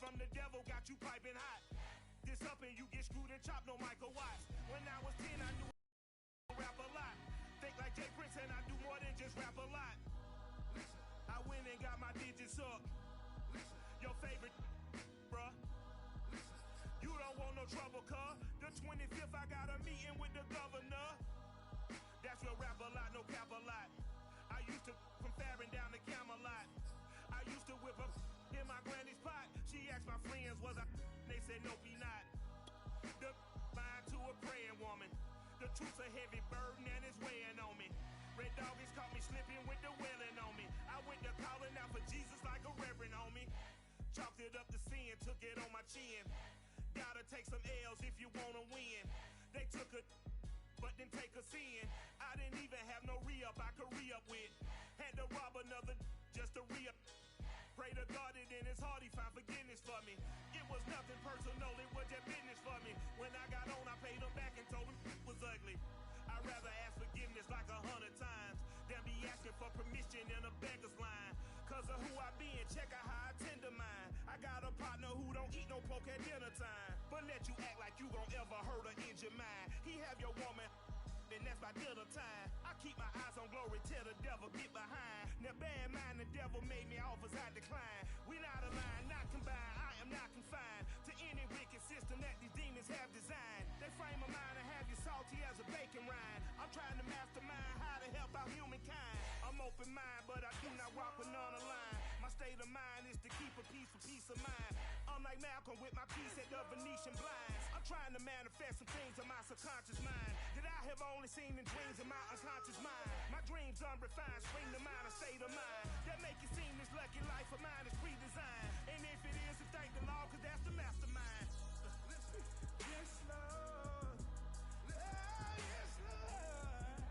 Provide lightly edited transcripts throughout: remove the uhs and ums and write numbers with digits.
from the devil got you piping hot. This up and you get screwed and chopped, no Michael Watts. When I was 10, I knew I rap a lot. Think like Jay Prince and I do more than just rap a lot. I went and got my digits up. Your favorite, bruh. You don't want no trouble, cuz. The 25th, I got a meeting with the governor. That's real rap a lot, no cap a lot. I used to from Farron down to Camelot. I used to whip up in my granny's pot. She asked my friends, was I? They said, nope, he not. The line to a praying woman. The truth's a heavy burden and it's weighing on me. Red doggies caught me slipping with the wailing on me. I went to calling out for Jesus like a reverend on me. Chalked it up to sin, took it on my chin. Gotta take some L's if you wanna win. They took a but didn't take a sin. I didn't even have no re-up I could re-up with. Had to rob another just to re-up. Pray to God that in his heart he found forgiveness for me. It was nothing personal, it was just business for me. When I got on, I paid him back and told him it was ugly. I'd rather ask forgiveness like 100 times than be asking for permission in a beggar's line. Cause of who I be and check out how I tend to mine. I got a partner who don't eat no pork at dinner time, but let you act like you gon' ever hurt or injure mine. He have your woman and that's by dinner time. I keep my eyes on glory till the devil get behind. Now bear in mind the devil made me offers I decline. We not aligned, not combined, I am not confined to any wicked system that these demons have designed. They frame a mind and have you salty as a bacon rind. I'm trying to mastermind how to help out humankind. I'm open mind, but I do not rock with none aligned. My state of mind is to keep a peace for peace of mind. Unlike Malcolm with my piece at the Venetian blinds. I'm trying to manifest some things in my subconscious mind that I have only seen in dreams in my unconscious mind. My dreams unrefined, spring to mind, a state of mind that make it seem this lucky life of mine is pre-designed. And if it is, then thank the Lord, cause that's the mastermind. Yes, Lord. Yes, Lord.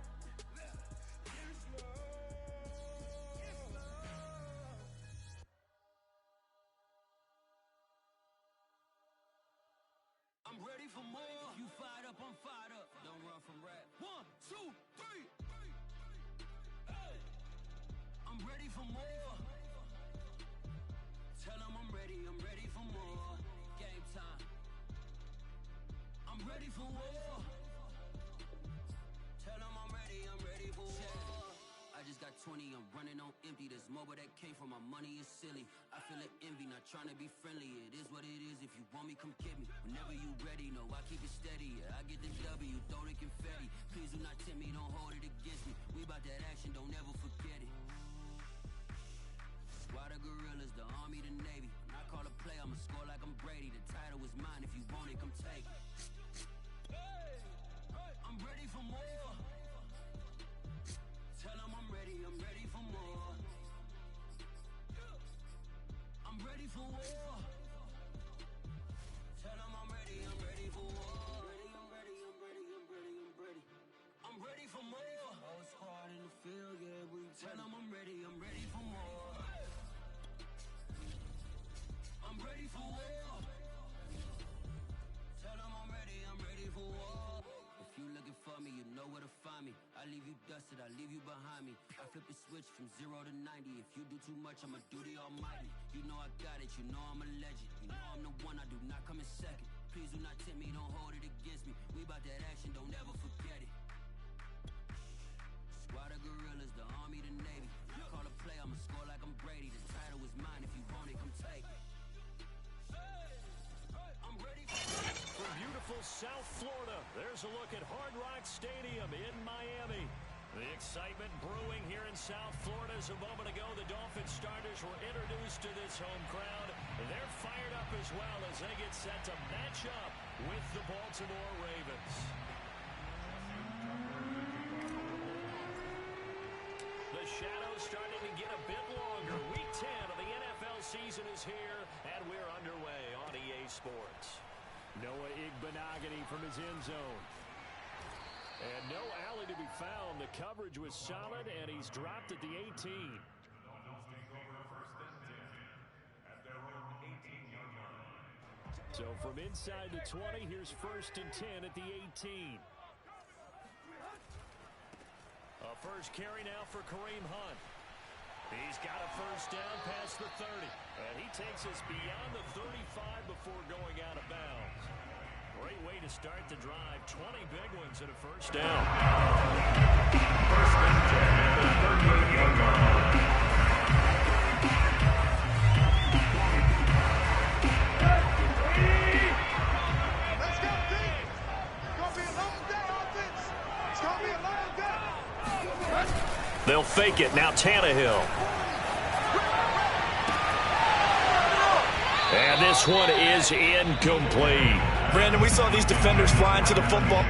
Yes, Lord. I'm ready for more. You fired up, I'm fired up. Don't run from rap. 1, 2, 3. Hey. I'm ready for more. Tell them I'm ready for more. Game time. I'm ready for war. Tell them I'm ready for war. I just got 20, I'm running on empty. There's more where that came from, my money is silly. I feel it envy, not trying to be friendly. It is what it is, if you want me, come get me. Whenever you ready, no, I keep it steady. Yeah, I get the W, throw the confetti. Please do not tempt me, don't hold it against me. We about that action, don't ever forget it. Squad of gorillas, the army, the navy. When I call a play, I'ma score like I'm Brady. The title is mine, if you want it, come take it. I'm ready for more. Tell them I'm ready for more. I'm ready for war. Tell them I'm ready for war. I'm ready for more. Whole squad in the field, yeah, we tell them I'm ready for more. I'm ready for war. Tell them I'm ready for war. If you looking for me, you know where to find me. I leave you dusted, I leave you behind me. I flip the switch from 0 to 90. If you do too much, I'ma do the almighty. You know I got it, you know I'm a legend. You know I'm the one, I do not come in second. Please do not tempt me, don't hold it against me. We bout that action, don't ever forget it. Squad of gorillas, the army, the navy. I call a play, I'ma score like I'm Brady. The title is mine, if you want it, come take it. I'm ready for From beautiful South Florida, there's a look at Hard Rock Stadium in Miami. The excitement brewing here in South Florida. As a moment ago, the Dolphin starters were introduced to this home crowd. They're fired up as well as they get set to match up with the Baltimore Ravens. The shadows starting to get a bit longer. Week 10 of the NFL season is here, and we're underway on EA Sports. Noah Igbenogany from his end zone. And no alley to be found. The coverage was solid, and he's dropped at the 18. So from inside the 20, here's 1st and 10 at the 18. A first carry now for Kareem Hunt. He's got a first down past the 30. And he takes us beyond the 35 before going out of bounds. Great way to start the drive. 20 big ones and a first down. First and 10 at the 38-yard line. Let's go, team. It's going to be a long day, offense. It's going to be a long day. They'll fake it. Now Tannehill. And this one is incomplete. Brandon, we saw these defenders fly into the football.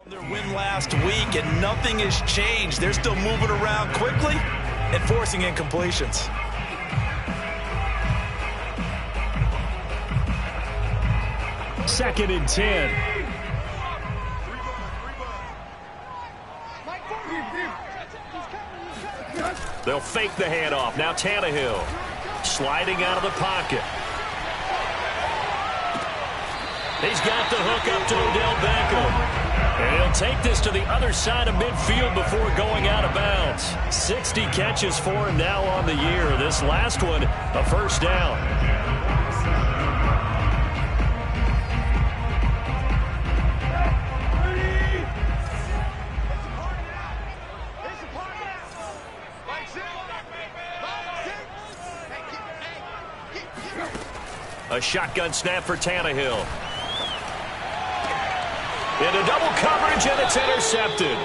Their win last week, and nothing has changed. They're still moving around quickly and forcing incompletions. Second and 10. They'll fake the handoff. Now Tannehill sliding out of the pocket. He's got the hook up to Odell Beckham. And he'll take this to the other side of midfield before going out of bounds. 60 catches for him now on the year. This last one, a first down. A shotgun snap for Tannehill. Into double coverage, and it's intercepted.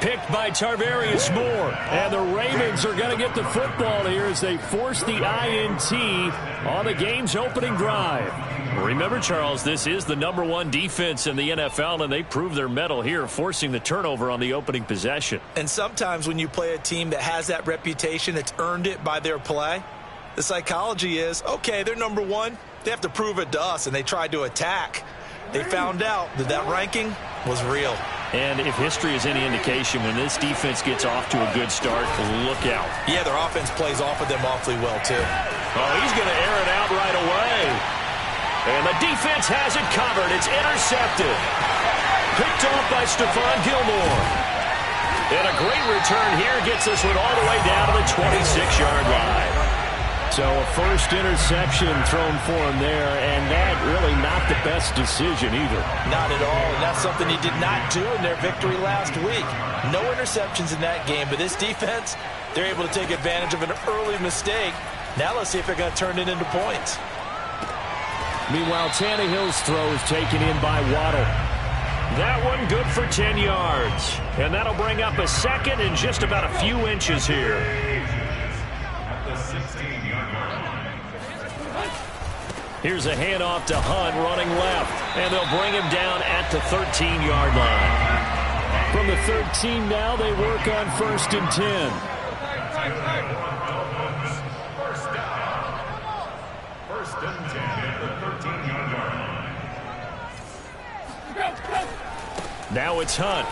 Picked by Tarvarius Moore. And the Ravens are going to get the football here as they force the INT on the game's opening drive. Remember, Charles, this is the #1 defense in the NFL, and they prove their mettle here, forcing the turnover on the opening possession. And sometimes when you play a team that has that reputation, that's earned it by their play, the psychology is, okay, they're #1. They have to prove it to us, and they tried to attack. They found out that that ranking was real. And if history is any indication, when this defense gets off to a good start, look out. Yeah, their offense plays off of them awfully well, too. Oh, he's going to air it out right away. And the defense has it covered. It's intercepted. Picked off by Stephon Gilmore. And a great return here gets this one all the way down to the 26-yard line. So a first interception thrown for him there, and that really not the best decision either. Not at all, and that's something he did not do in their victory last week. No interceptions in that game, but this defense, they're able to take advantage of an early mistake. Now let's see if they're going to turn it into points. Meanwhile, Tannehill's throw is taken in by Waddle. That one good for 10 yards. And that'll bring up a second and just about a few inches here. Here's a handoff to Hunt running left. And they'll bring him down at the 13-yard line. From the 13 now, they work on first and 10. First and 10 at the 13-yard line. Now it's Hunt.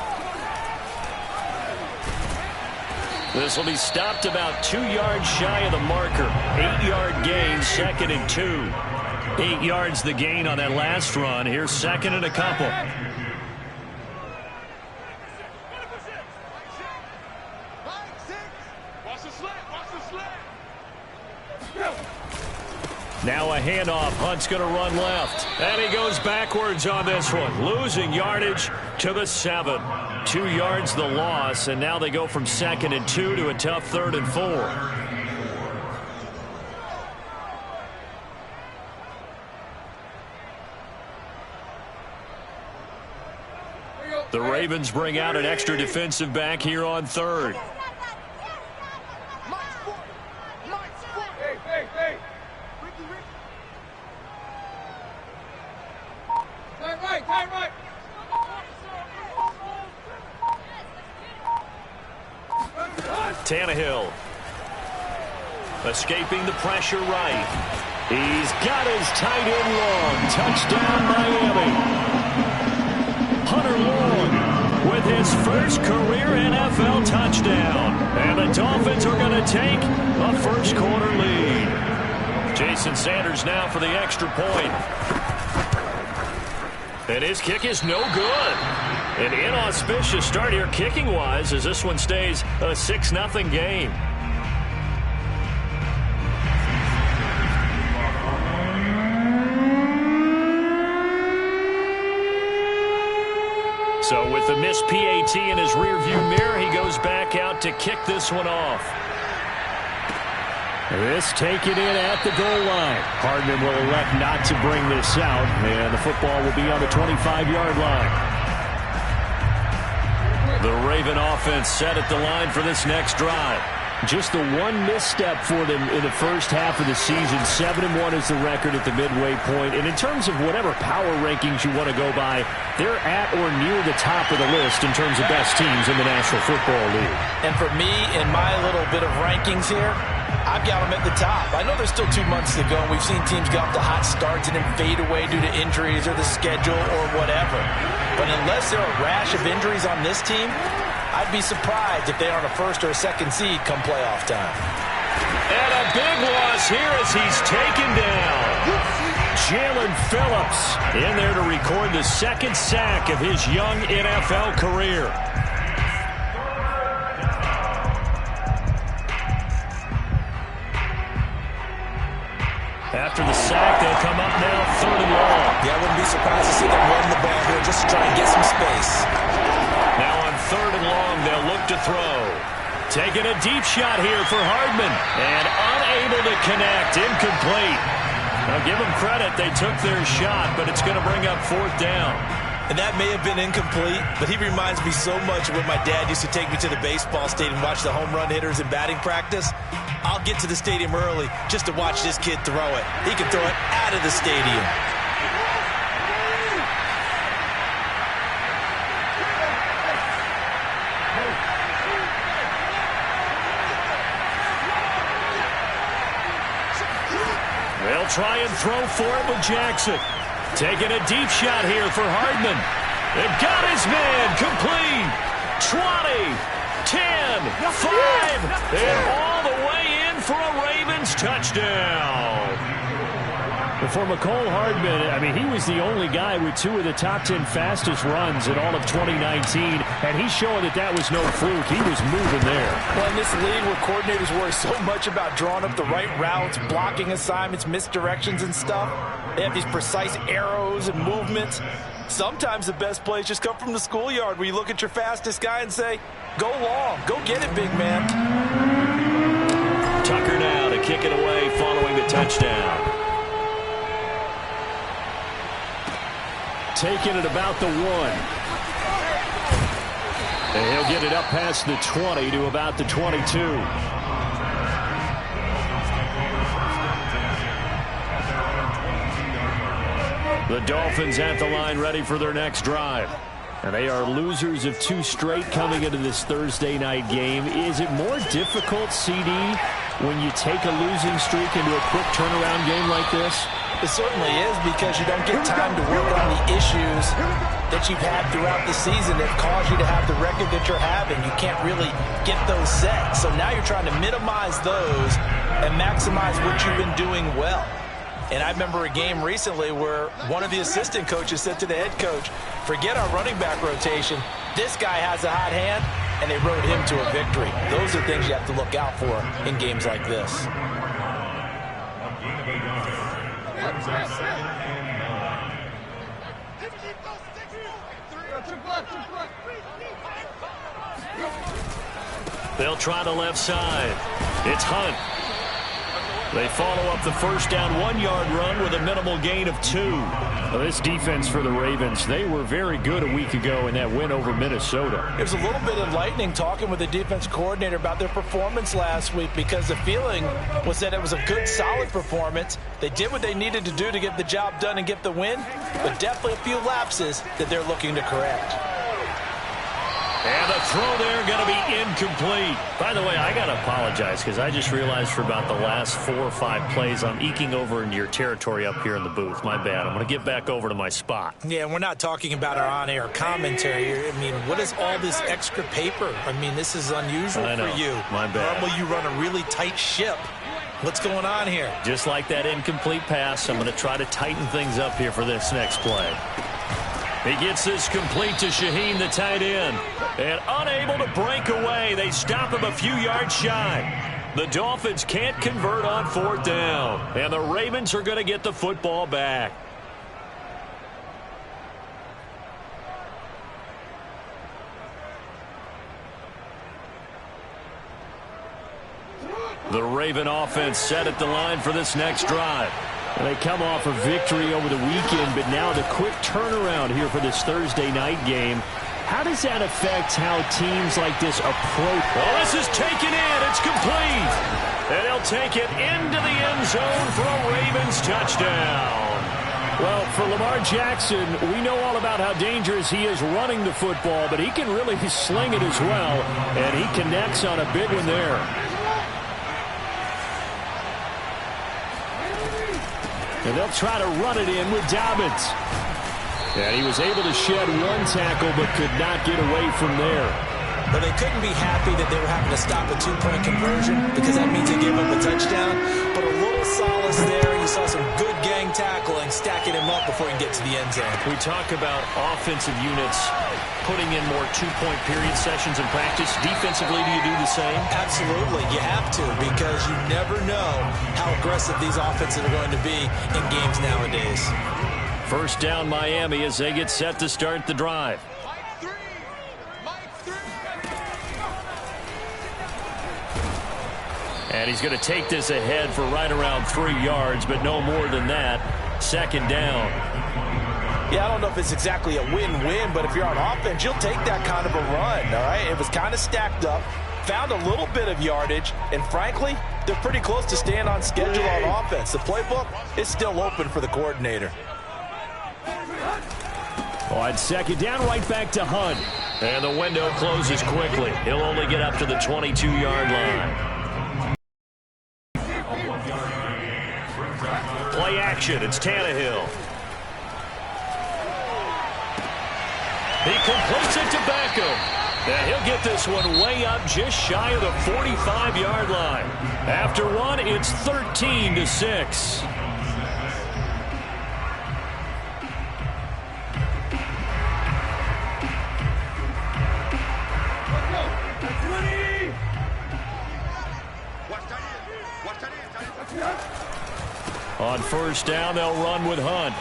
This will be stopped about 2 yards shy of the marker. 8-yard gain, second and 2. 8 yards the gain on that last run. Here's second and a couple. Now a handoff. Hunt's going to run left. And he goes backwards on this one. Losing yardage to the 7. 2 yards the loss, and now they go from second and 2 to a tough 3rd and 4. The Ravens bring out an extra defensive back here on third. Tannehill escaping the pressure right. He's got his tight end long. Touchdown, Miami. Hunter Long with his first career NFL touchdown. And the Dolphins are going to take a first quarter lead. Jason Sanders now for the extra point. And his kick is no good. An inauspicious start here kicking-wise as this one stays a 6-0 game. So with the missed PAT in his rearview mirror, he goes back out to kick this one off. This taken in at the goal line. Hardman will elect not to bring this out, and the football will be on the 25-yard line. The Raven offense set at the line for this next drive. Just the one misstep for them in the first half of the season. 7-1 is the record at the midway point. And in terms of whatever power rankings you want to go by, they're at or near the top of the list in terms of best teams in the National Football League. And for me, in my little bit of rankings here, I've got them at the top. I know there's still 2 months to go, and we've seen teams get off to hot starts and then fade away due to injuries or the schedule or whatever. But unless there are a rash of injuries on this team, I'd be surprised if they aren't a first or a second seed come playoff time. And a big loss here as he's taken down. Jalen Phillips in there to record the second sack of his young NFL career. After the sack, they'll come up now 3rd and long. Yeah, I wouldn't be surprised to see them run the ball here just to try and get some space. Now on 3rd and long, they'll look to throw. Taking a deep shot here for Hardman. And unable to connect. Incomplete. Now give them credit. They took their shot, but it's going to bring up 4th down. And that may have been incomplete, but he reminds me so much of when my dad used to take me to the baseball stadium and watch the home run hitters in batting practice. I'll get to the stadium early just to watch this kid throw it. He can throw it out of the stadium. They'll try and throw for it with Jackson. Taking a deep shot here for Hardman. They've got his man complete. 20, 10, 5, and all the way in for a Ravens touchdown. For McCole Hardman, I mean, he was the only guy with 2 of the top 10 fastest runs in all of 2019, and he's showing that that was no fluke. He was moving there. Well, in this league where coordinators worry so much about drawing up the right routes, blocking assignments, misdirections and stuff, they have these precise arrows and movements. Sometimes the best plays just come from the schoolyard where you look at your fastest guy and say, go long, go get it, big man. Tucker now to kick it away following the touchdown. Taking it about the 1. And he'll get it up past the 20 to about the 22. The Dolphins at the line ready for their next drive. And they are losers of 2 straight coming into this Thursday night game. Is it more difficult, CD, when you take a losing streak into a quick turnaround game like this? It certainly is, because you don't get time to work on the issues that you've had throughout the season that cause you to have the record that you're having. You can't really get those set. So now you're trying to minimize those and maximize what you've been doing well. And I remember a game recently where one of the assistant coaches said to the head coach, forget our running back rotation. This guy has a hot hand, and they rode him to a victory. Those are things you have to look out for in games like this. They'll try the left side. It's Hunt. They follow up the first down 1-yard run with a minimal gain of 2. Well, this defense for the Ravens, they were very good a week ago in that win over Minnesota. It was a little bit enlightening talking with the defense coordinator about their performance last week, because the feeling was that it was a good, solid performance. They did what they needed to do to get the job done and get the win, but definitely a few lapses that they're looking to correct. And the throw there going to be incomplete. By the way, I got to apologize because I just realized for about the last 4 or 5 plays I'm eking over into your territory up here in the booth. My bad. I'm going to get back over to my spot. Yeah, and we're not talking about our on-air commentary. I mean, what is all this extra paper? I mean, this is unusual for you. My bad. Normally you run a really tight ship. What's going on here? Just like that incomplete pass, I'm going to try to tighten things up here for this next play. He gets this complete to Shaheen, the tight end. And unable to break away, they stop him a few yards shy. The Dolphins can't convert on 4th down. And the Ravens are going to get the football back. The Raven offense set at the line for this next drive. They come off a victory over the weekend, but now the quick turnaround here for this Thursday night game. How does that affect how teams like this approach? Well, this is taken in. It's complete. And he'll take it into the end zone for a Ravens touchdown. Well, for Lamar Jackson, we know all about how dangerous he is running the football, but he can really sling it as well, and he connects on a big one there. And they'll try to run it in with Dobbins. And he was able to shed 1 tackle but could not get away from there. But they couldn't be happy that they were having to stop a 2-point conversion, because that means they gave up a touchdown. But a little solace there. You saw some good gang tackling, stacking him up before he can get to the end zone. We talk about offensive units putting in more 2-point period sessions in practice. Defensively, do you do the same? Absolutely. You have to, because you never know how aggressive these offenses are going to be in games nowadays. First down, Miami, as they get set to start the drive. And he's going to take this ahead for right around 3 yards, but no more than that. 2nd down. Yeah, I don't know if it's exactly a win-win, but if you're on offense, you'll take that kind of a run, all right? It was kind of stacked up, found a little bit of yardage, and frankly, they're pretty close to staying on schedule on offense. The playbook is still open for the coordinator. On 2nd down, right back to Hunt. And the window closes quickly. He'll only get up to the 22-yard line. Play action. It's Tannehill. He completes it to Beckham. And he'll get this one way up just shy of the 45-yard line. After one, it's 13-6. On 1st down, they'll run with Hunt.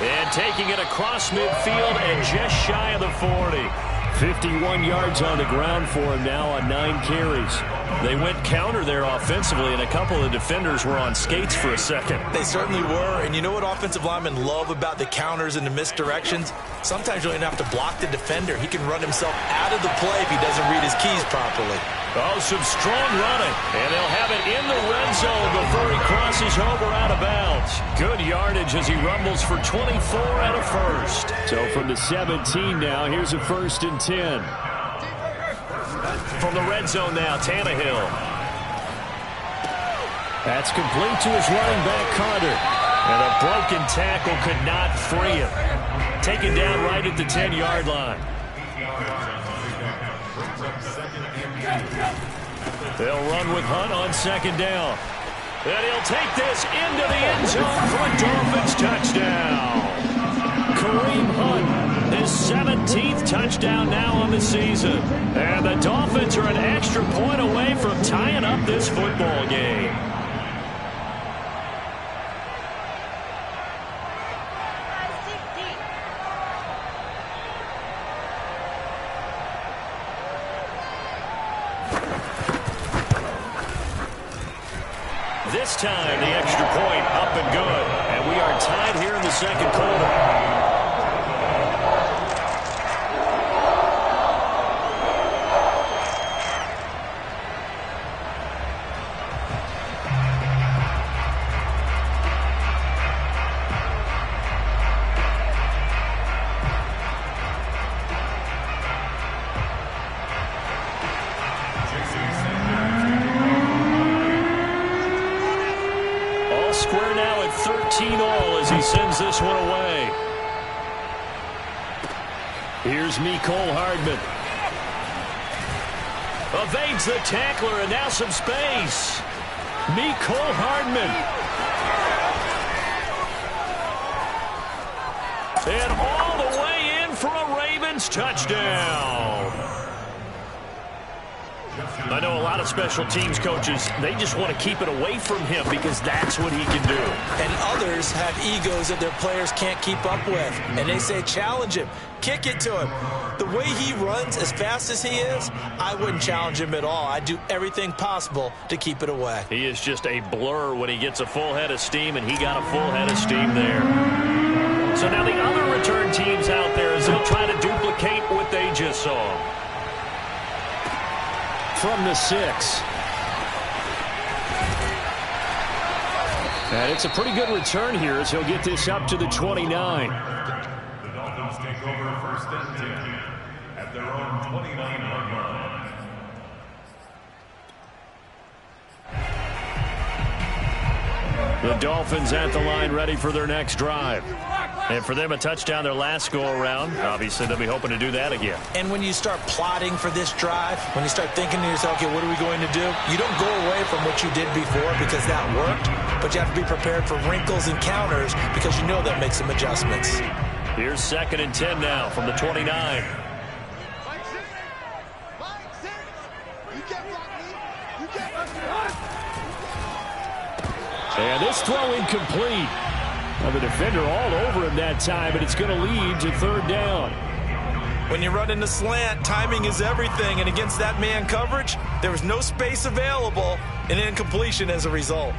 And taking it across midfield and just shy of the 40. 51 yards on the ground for him now on 9 carries. They went counter there offensively, and a couple of defenders were on skates for a second. They certainly were, and you know what offensive linemen love about the counters and the misdirections? Sometimes you don't even have to block the defender. He can run himself out of the play if he doesn't read his keys properly. Oh, some strong running, and they'll have it in the red zone before he crosses over out of bounds. Good yardage as he rumbles for 24 and a first. So from the 17 now, here's a 1st and 10. From the red zone now, Tannehill. That's complete to his running back, Carter. And a broken tackle could not free him. Taken down right at the 10-yard line. They'll run with Hunt on 2nd down. And he'll take this into the end zone for a Dolphins touchdown. Kareem Hunt, his 17th touchdown now on the season. And the Dolphins are an extra point away from tying up this football game. this time, the extra point up and good. And we are tied here in the second quarter. Square now at 13 all as he sends this one away. Here's Mecole Hardman. Evades the tackler and now some space. Mecole Hardman. And all the way in for a Ravens touchdown. I know a lot of special teams coaches, they just want to keep it away from him because that's what he can do. And others have egos that their players can't keep up with. And they say, challenge him, kick it to him. The way he runs as fast as he is, I wouldn't challenge him at all. I'd do everything possible to keep it away. He is just a blur when he gets a full head of steam, and he got a full head of steam there. So now the other return teams out there as they'll try to duplicate what they just saw. From the 6. And it's a pretty good return here as he'll get this up to the 29. The Dolphins take over first and 10 at their own 29-yard line. The Dolphins at the line ready for their next drive. And for them, a touchdown their last go-around. Obviously, they'll be hoping to do that again. And when you start plotting for this drive, when you start thinking to yourself, okay, what are we going to do? You don't go away from what you did before because that worked, but you have to be prepared for wrinkles and counters because you know they'll make some adjustments. Here's 2nd and 10 now from the 29. And this throw incomplete. Well, the defender all over him that time, but it's going to lead to 3rd down. When you run in the slant, timing is everything, and against that man coverage, there was no space available, and incompletion as a result.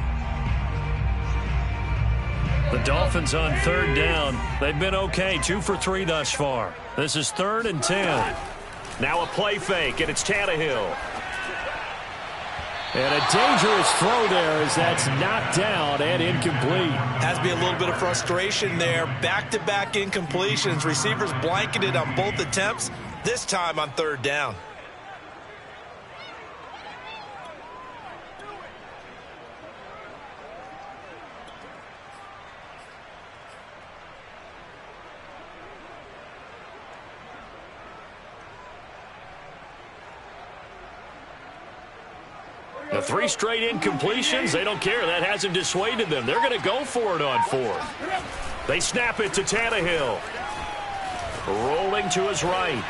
The Dolphins on 3rd down. They've been okay, 2 for 3 thus far. This is 3rd and 10. Now a play fake, and it's Tannehill. And a dangerous throw there as that's knocked down and incomplete. Has to be a little bit of frustration there. Back-to-back incompletions. Receivers blanketed on both attempts, this time on 3rd down. The 3 straight incompletions, they don't care. That hasn't dissuaded them. They're going to go for it on 4th. They snap it to Tannehill. Rolling to his right.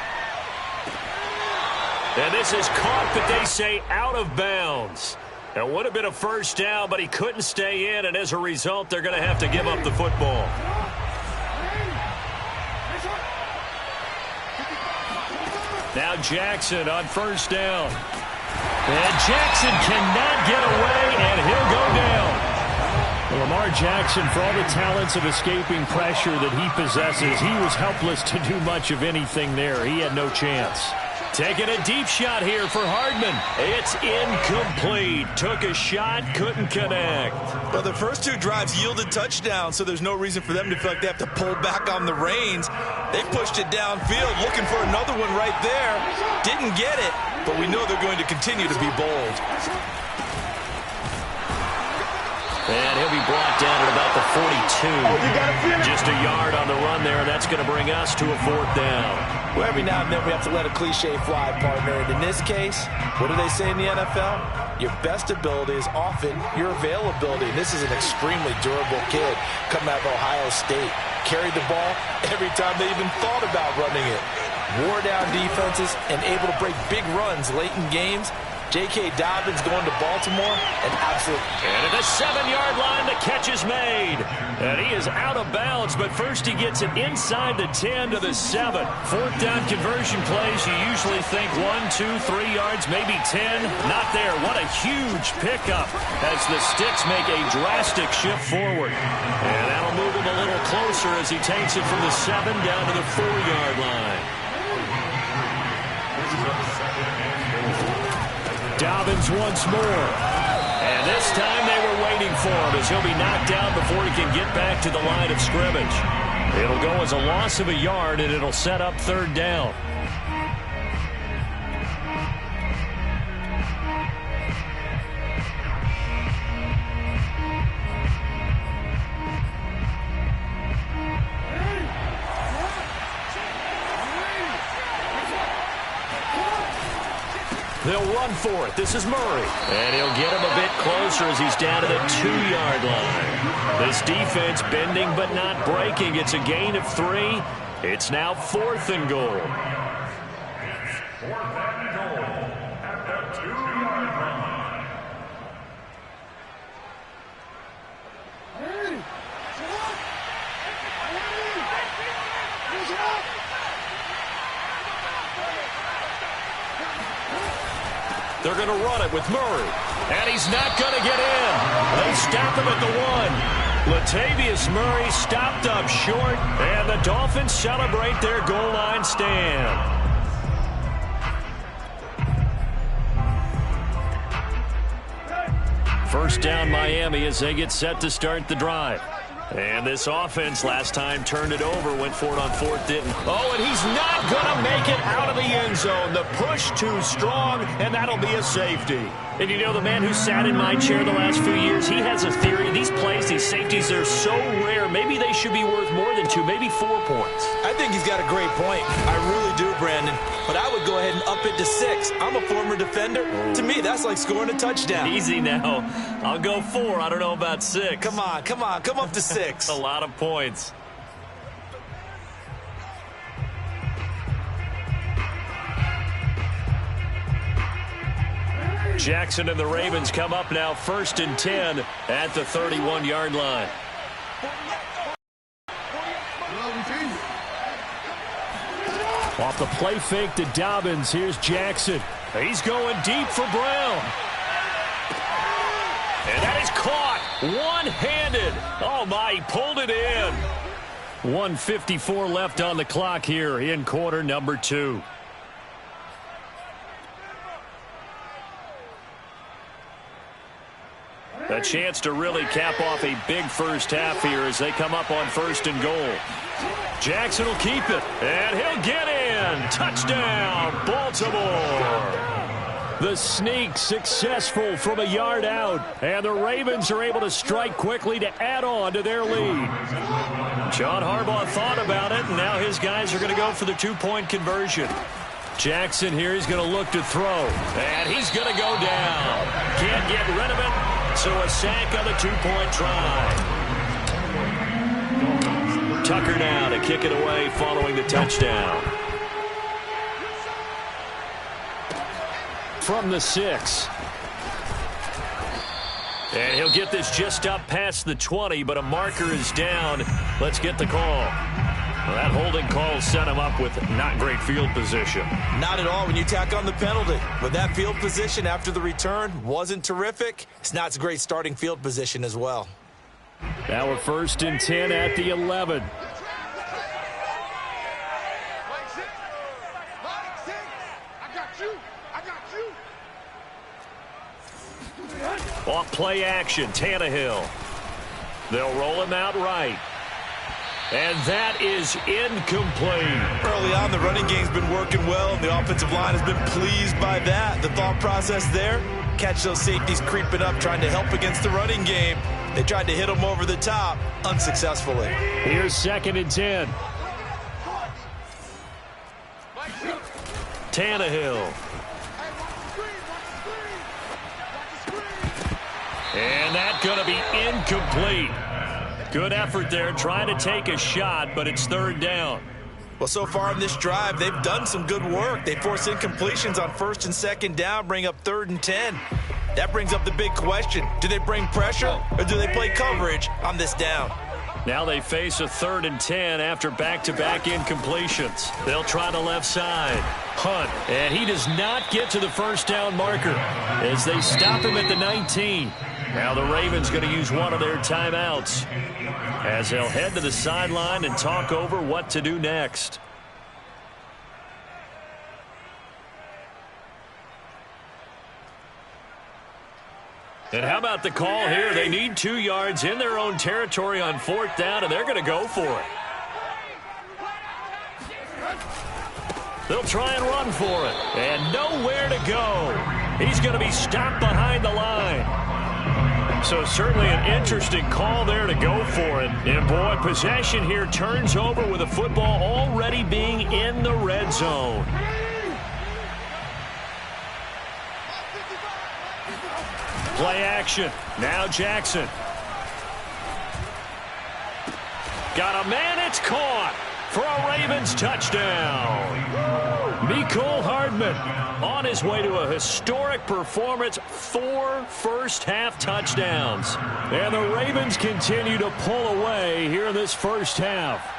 And this is caught, but they say out of bounds. It would have been a 1st down, but he couldn't stay in, and as a result, they're going to have to give up the football. Now Jackson on 1st down. And Jackson cannot get away, and he'll go down. Well, Lamar Jackson, for all the talents of escaping pressure that he possesses, he was helpless to do much of anything there. He had no chance. Taking a deep shot here for Hardman. It's incomplete. Took a shot, couldn't connect. Well, the first 2 drives yielded touchdowns, so there's no reason for them to feel like they have to pull back on the reins. They pushed it downfield, looking for another one right there. Didn't get it, but we know they're going to continue to be bold. And he'll be brought down at about the 42. Just a yard on the run there, and that's going to bring us to a 4th down. Well, every now and then we have to let a cliche fly, partner. And in this case, what do they say in the NFL? Your best ability is often your availability. And this is an extremely durable kid coming out of Ohio State. Carried the ball every time they even thought about running it. Wore down defenses and able to break big runs late in games. J.K. Dobbins going to Baltimore, an absolute... And at the 7-yard line, the catch is made. And he is out of bounds, but first he gets it inside the 10 to the 7. Fourth down conversion plays, you usually think 1, 2, 3 yards, maybe 10. Not there. What a huge pickup as the Sticks make a drastic shift forward. And that'll move him a little closer as he takes it from the 7 down to the 4-yard line. Dobbins once more. And this time they were waiting for him as he'll be knocked down before he can get back to the line of scrimmage. It'll go as a loss of a yard, and it'll set up 3rd down. They'll run for it. This is Murray. And he'll get him a bit closer as he's down to the 2-yard line. This defense bending but not breaking. It's a gain of 3. It's now 4th and goal. 4th and goal at the 2-yard line. They're going to run it with Murray. And he's not going to get in. They stop him at the 1. Latavius Murray stopped up short. And the Dolphins celebrate their goal line stand. First down Miami as they get set to start the drive. And this offense last time turned it over, went for it on 4th, didn't. Oh, and he's not going to make it out of the end zone. The push too strong, and that'll be a safety. And you know, the man who sat in my chair the last few years, he has a theory. These plays, these safeties, they're so rare. Maybe they should be worth more than 2, maybe 4 points. I think he's got a great point. I really do, Brandon. But I would go ahead and up it to 6. I'm a former defender. To me, that's like scoring a touchdown. Easy now. I'll go 4. I don't know about 6. Come on. Come up to 6. A lot of points. Jackson and the Ravens come up now 1st and 10 at the 31-yard line. Off the play fake to Dobbins. Here's Jackson. He's going deep for Brown. And that is caught one-handed. Oh, my, he pulled it in. 1:54 left on the clock here in quarter number 2. A chance to really cap off a big first half here as they come up on 1st and goal. Jackson will keep it, and he'll get in. Touchdown, Baltimore. The sneak successful from a yard out, and the Ravens are able to strike quickly to add on to their lead. John Harbaugh thought about it, and now his guys are going to go for the 2-point conversion. Jackson here is going to look to throw, and he's going to go down. Can't get rid of it, so a sack on the 2-point try. Tucker now to kick it away following the touchdown. From the 6. And he'll get this just up past the 20, but a marker is down. Let's get the call. Well, that holding call set him up with not great field position. Not at all when you tack on the penalty. But that field position after the return wasn't terrific. It's not a great starting field position as well. Now we're 1st and 10 at the 11. Off play action, Tannehill. They'll roll him out right. And that is incomplete. Early on, the running game's been working well, and the offensive line has been pleased by that. The thought process there, catch those safeties creeping up, trying to help against the running game. They tried to hit him over the top, unsuccessfully. Here's 2nd and 10. Tannehill. And that's going to be incomplete. Good effort there trying to take a shot, but it's 3rd down. Well, so far in this drive, they've done some good work. They force incompletions on 1st and 2nd down, bring up 3rd and 10. That brings up the big question. Do they bring pressure or do they play coverage on this down? Now they face a 3rd and 10 after back-to-back incompletions. They'll try the left side. Hunt, and he does not get to the first down marker as they stop him at the 19. Now the Ravens going to use one of their timeouts as they'll head to the sideline and talk over what to do next. And how about the call here? They need 2 yards in their own territory on 4th down, and they're going to go for it. They'll try and run for it, and nowhere to go. He's going to be stopped behind the line. So certainly an interesting call there to go for it. And, boy, possession here turns over with the football already being in the red zone. Play action. Now Jackson. Got a man. It's caught for a Ravens touchdown. Mecole Hardman on his way to a historic performance, 4 first-half touchdowns. And the Ravens continue to pull away here in this first half.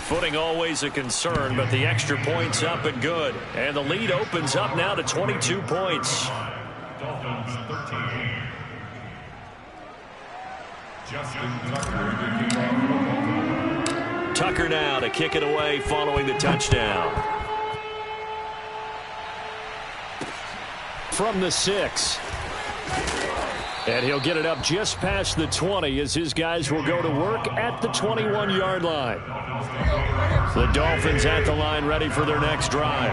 Footing always a concern, but the extra point's up and good. And the lead opens up now to 22 points. Dolphins 13. Tucker now to kick it away following the touchdown. From the 6. And he'll get it up just past the 20 as his guys will go to work at the 21-yard line. The Dolphins at the line ready for their next drive.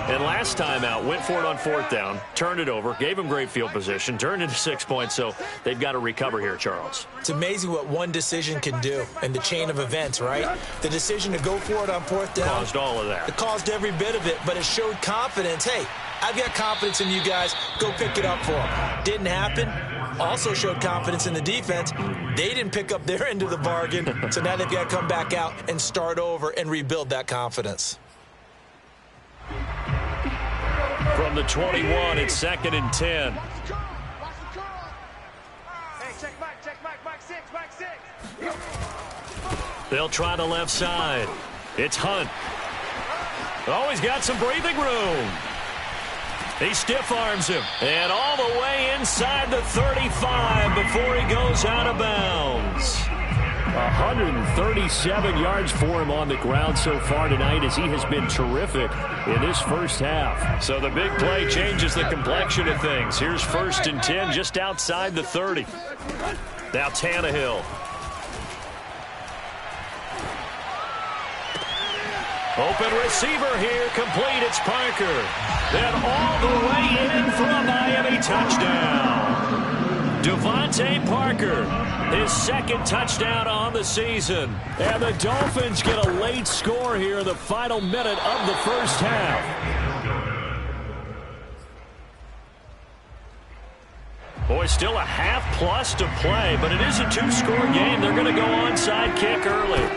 And last time out, went for it on 4th down, turned it over, gave them great field position, turned into 6 points, so they've got to recover here, Charles. It's amazing what one decision can do in the chain of events, right? The decision to go for it on 4th down. Caused all of that. It caused every bit of it, but it showed confidence. Hey, I've got confidence in you guys. Go pick it up for them. Didn't happen. Also showed confidence in the defense. They didn't pick up their end of the bargain, so now they've got to come back out and start over and rebuild that confidence. From the 21, it's 2nd and 10. Hey, check back, 6. They'll try the left side. It's Hunt. Oh, he's got some breathing room. He stiff arms him. And all the way inside the 35 before he goes out of bounds. 137 yards for him on the ground so far tonight as he has been terrific in this first half. So the big play changes the complexion of things. Here's 1st and 10 just outside the 30. Now Tannehill. Open receiver here, complete. It's Parker. Then all the way in for a Miami touchdown. Devontae Parker, his 2nd touchdown on the season. And the Dolphins get a late score here in the final minute of the first half. Boy, still a half plus to play, but it is a 2-score game. They're going to go onside kick early.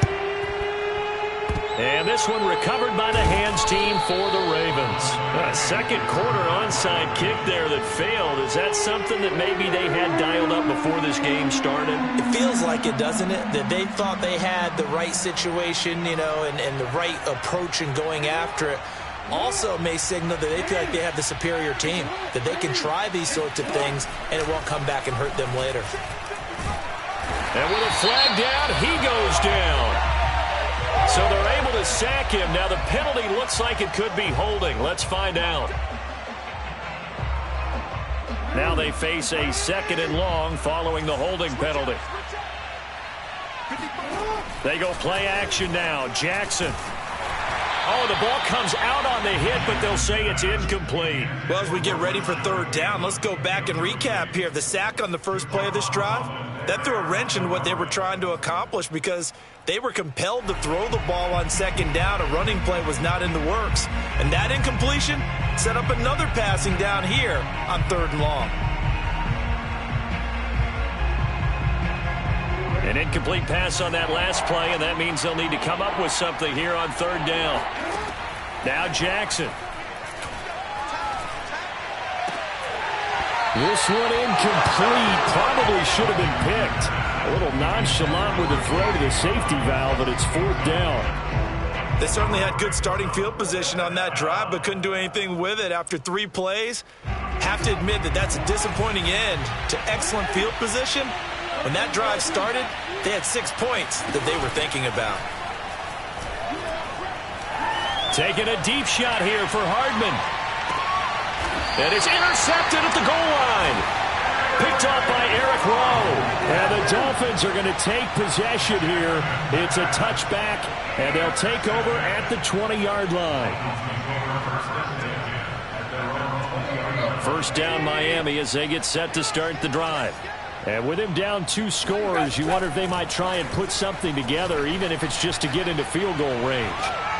And this one recovered by the hands team for the Ravens. A 2nd quarter onside kick there that failed. Is that something that maybe they had dialed up before this game started? It feels like it, doesn't it? That they thought they had the right situation, you know, and the right approach in going after it. Also may signal that they feel like they have the superior team, that they can try these sorts of things and it won't come back and hurt them later. And with a flag down, he goes down. So they're able to sack him. Now the penalty looks like it could be holding. Let's find out. Now they face a 2nd and long following the holding penalty. They go play action now. Jackson. Oh, the ball comes out on the hit, but they'll say it's incomplete. Well, as we get ready for 3rd down, let's go back and recap here. The sack on the first play of this drive, that threw a wrench in what they were trying to accomplish because they were compelled to throw the ball on 2nd down. A running play was not in the works. And that incompletion set up another passing down here on 3rd and long. An incomplete pass on that last play, and that means they'll need to come up with something here on third down. Now Jackson. This one incomplete. Probably should have been picked. A little nonchalant with the throw to the safety valve, but it's fourth down. They certainly had good starting field position on that drive, but couldn't do anything with it after 3 plays. Have to admit that that's a disappointing end to excellent field position. When that drive started, they had 6 points that they were thinking about. Taking a deep shot here for Hardman. And it's intercepted at the goal line. Picked off by Eric Rowe. And the Dolphins are going to take possession here. It's a touchback, and they'll take over at the 20-yard line. First down Miami as they get set to start the drive. And with him down 2 scores, you wonder if they might try and put something together, even if it's just to get into field goal range.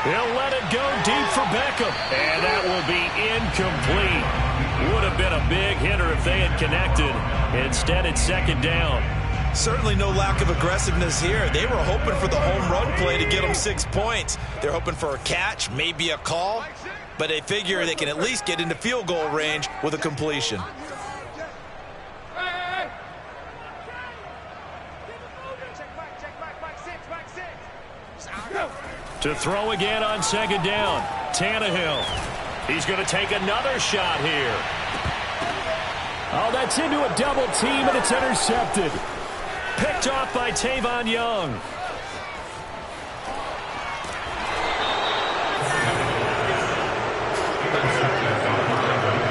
He'll let it go deep for Beckham. And that will be incomplete. Would have been a big hitter if they had connected. Instead, it's second down. Certainly no lack of aggressiveness here. They were hoping for the home run play to get them 6 points. They're hoping for a catch, maybe a call, but they figure they can at least get into field goal range with a completion. To throw again on second down, Tannehill. He's going to take another shot here. Oh, that's into a double team, and it's intercepted. Picked off by Tavon Young.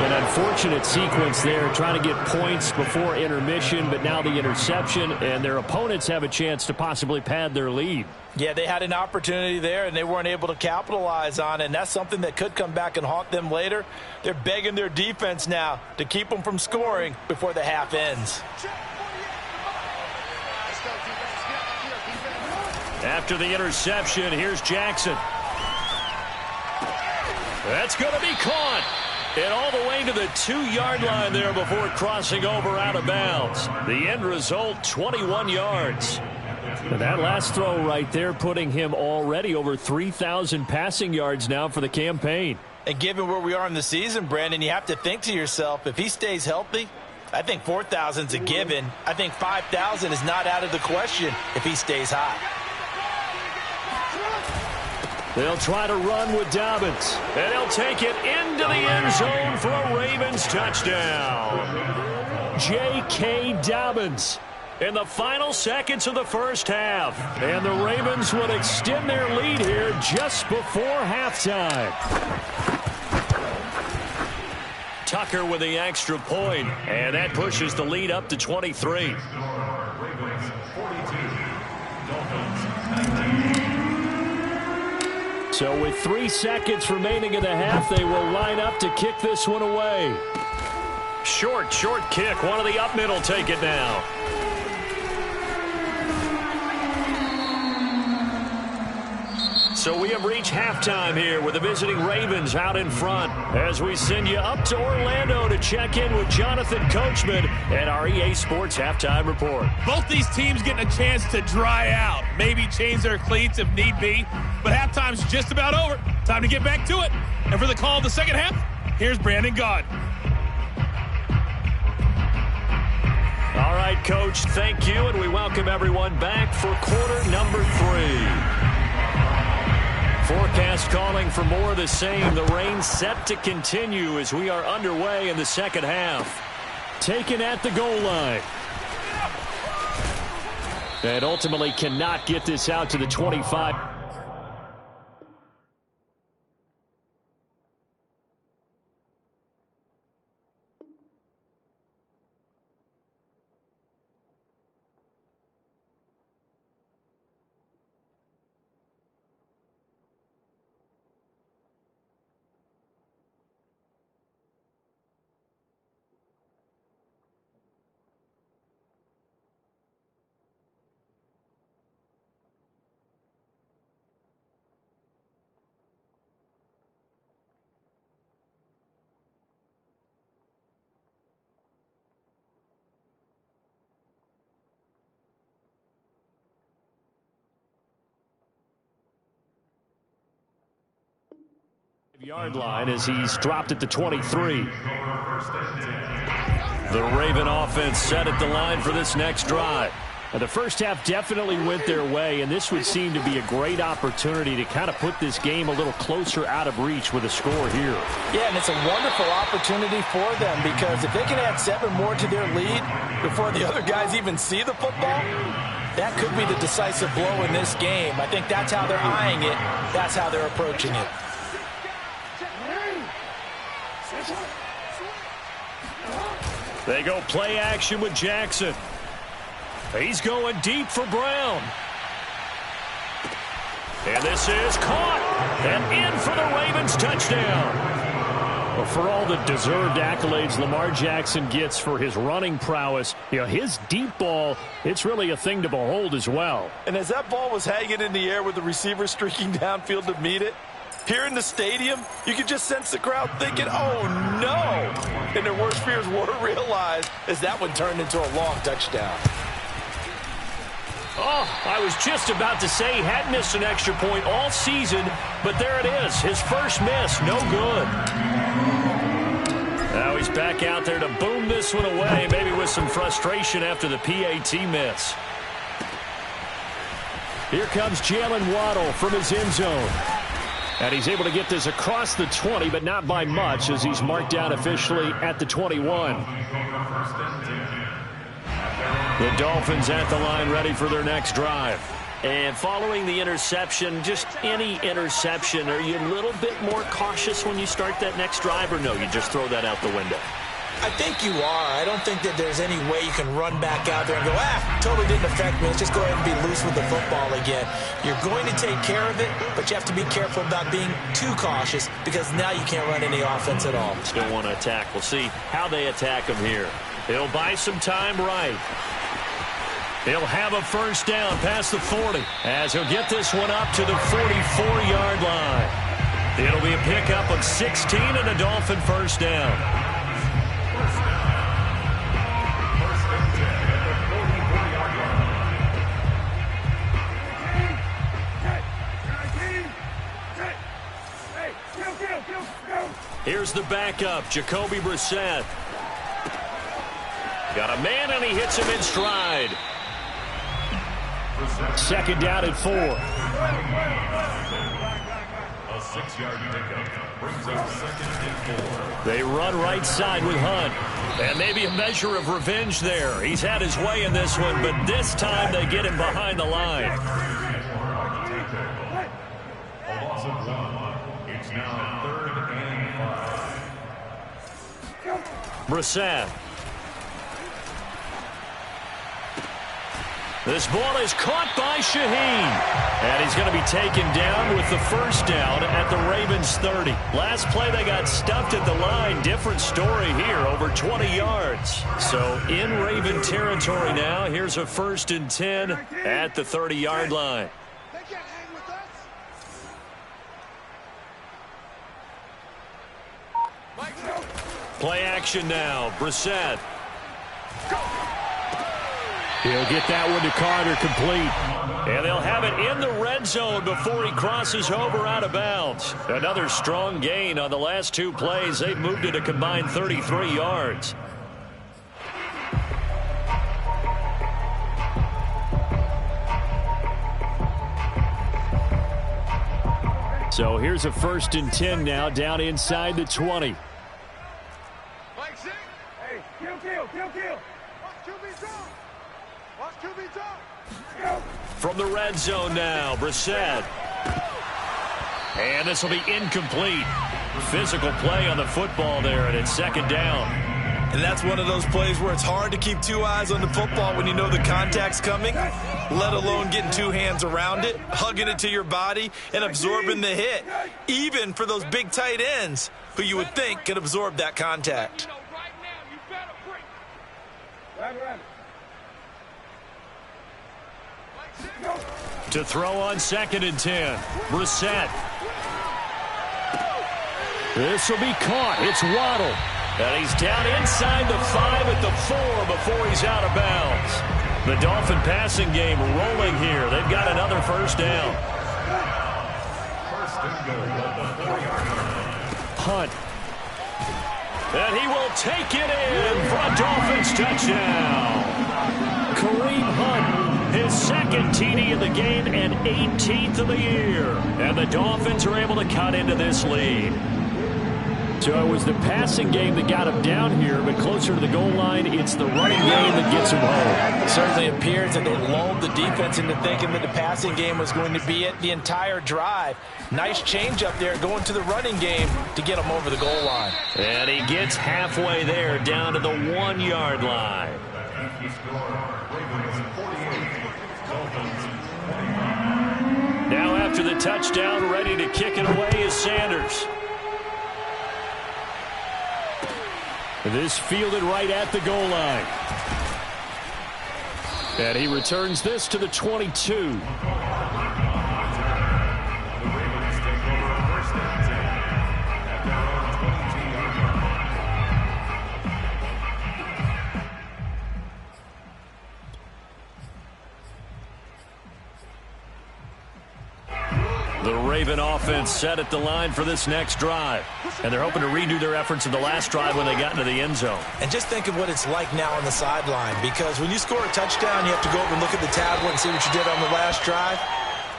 An unfortunate sequence there, trying to get points before intermission, but now the interception, and their opponents have a chance to possibly pad their lead. Yeah, they had an opportunity there, and they weren't able to capitalize on it, and that's something that could come back and haunt them later. They're begging their defense now to keep them from scoring before the half ends. After the interception, here's Jackson. That's going to be caught. And all the way to the 2-yard line there before crossing over out of bounds. The end result, 21 yards. And that last throw right there putting him already over 3,000 passing yards now for the campaign. And given where we are in the season, Brandon, you have to think to yourself, if he stays healthy, I think 4,000 is a given. I think 5,000 is not out of the question if he stays hot. They'll try to run with Dobbins. And he'll take it into the end zone for a Ravens touchdown. J.K. Dobbins in the final seconds of the first half. And the Ravens would extend their lead here just before halftime. Tucker with the extra point, and that pushes the lead up to 23. So with 3 seconds remaining in the half, they will line up to kick this one away. Short kick. One of the up middle take it now. So we have reached halftime here with the visiting Ravens out in front as we send you up to Orlando to check in with Jonathan Coachman at our EA Sports Halftime Report. Both these teams getting a chance to dry out, maybe change their cleats if need be, but halftime's just about over. Time to get back to it. And for the call of the second half, here's Brandon Gaud. All right, Coach, thank you, and we welcome everyone back for quarter number 3. Forecast calling for more of the same. The rain set to continue as we are underway in the second half. Taken at the goal line. And ultimately cannot get this out to the 25. Yard line as he's dropped at the 23. The Raven offense set at the line for this next drive. The first half definitely went their way, and this would seem to be a great opportunity to kind of put this game a little closer out of reach with a score here. Yeah, and it's a wonderful opportunity for them because if they can add 7 more to their lead before the other guys even see the football, that could be the decisive blow in this game. I think that's how they're eyeing it. That's how they're approaching it. They go play action with Jackson. He's going deep for Brown. And this is caught. And in for the Ravens touchdown. Well, for all the deserved accolades Lamar Jackson gets for his running prowess, his deep ball, it's really a thing to behold as well. And as that ball was hanging in the air with the receiver streaking downfield to meet it, here in the stadium, you could just sense the crowd thinking, oh, no. And their worst fears were realized as that one turned into a long touchdown. Oh, I was just about to say he hadn't missed an extra point all season, but there it is. His first miss, no good. Now he's back out there to boom this one away, maybe with some frustration after the PAT miss. Here comes Jalen Waddle from his end zone. And he's able to get this across the 20, but not by much as he's marked down officially at the 21. The Dolphins at the line ready for their next drive. And following the interception, just any interception, are you a little bit more cautious when you start that next drive, or no, you just throw that out the window? I think you are. I don't think that there's any way you can run back out there and go, totally didn't affect me. Let's just go ahead and be loose with the football again. You're going to take care of it, but you have to be careful about being too cautious because now you can't run any offense at all. Still want to attack. We'll see how they attack him here. He'll buy some time right. He'll have a first down past the 40 as he'll get this one up to the 44-yard line. It'll be a pickup of 16 and a Dolphin first down. Here's the backup, Jacoby Brissett. Got a man, and he hits him in stride. Second down at 4. A 6-yard pickup brings up second and 4. They run right side with Hunt. And maybe a measure of revenge there. He's had his way in this one, but this time they get him behind the line. A loss of 1. It's now 3rd and 5. Brissett. This ball is caught by Shaheen. And he's going to be taken down with the first down at the Ravens 30. Last play they got stuffed at the line. Different story here, over 20 yards. So in Raven territory now. Here's a 1st and 10 at the 30-yard line. They can't hang with us. Play action now. Brissett. He'll get that one to Carter complete. And they'll have it in the red zone before he crosses over out of bounds. Another strong gain on the last 2 plays. They've moved it a combined 33 yards. So here's a 1st and 10 now down inside the 20. Mike, sing. Hey, kill. Watch QB zone. Watch QB zone. From the red zone now, Brissett. And this will be incomplete. Physical play on the football there, and it's 2nd down. And that's one of those plays where it's hard to keep 2 eyes on the football when you know the contact's coming, let alone getting 2 hands around it, hugging it to your body, and absorbing the hit, even for those big tight ends who you would think could absorb that contact. To throw on 2nd and 10, Brissett. This will be caught. It's Waddle. And he's down inside the 5 at the 4 before he's out of bounds. The Dolphin passing game rolling here. They've got another first down. First and goal at the 4-yard line. Hunt. And he will take it in for a Dolphins touchdown. Kareem Hunt, his second TD of the game and 18th of the year. And the Dolphins are able to cut into this lead. So it was the passing game that got him down here, but closer to the goal line, it's the running game that gets him home. It certainly appears that they lulled the defense into thinking that the passing game was going to be it the entire drive. Nice change up there going to the running game to get him over the goal line. And he gets halfway there down to the 1-yard line. Now after the touchdown, ready to kick it away is Sanders. This fielded right at the goal line. And he returns this to the 22. The Raven offense set at the line for this next drive. And they're hoping to redo their efforts in the last drive when they got into the end zone. And just think of what it's like now on the sideline, because when you score a touchdown, you have to go over and look at the tablet and see what you did on the last drive.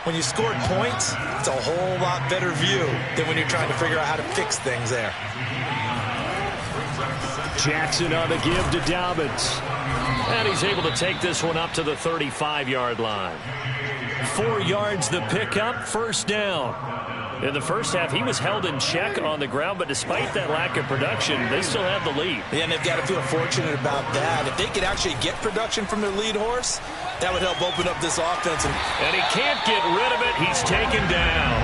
When you scored points, it's a whole lot better view than when you're trying to figure out how to fix things there. Jackson on the give to Dobbins. And he's able to take this one up to the 35-yard line. 4 yards the pickup, first down. In the first half, he was held in check on the ground, but despite that lack of production, they still have the lead. Yeah, and they've got to feel fortunate about that. If they could actually get production from their lead horse, that would help open up this offense. And he can't get rid of it. He's taken down.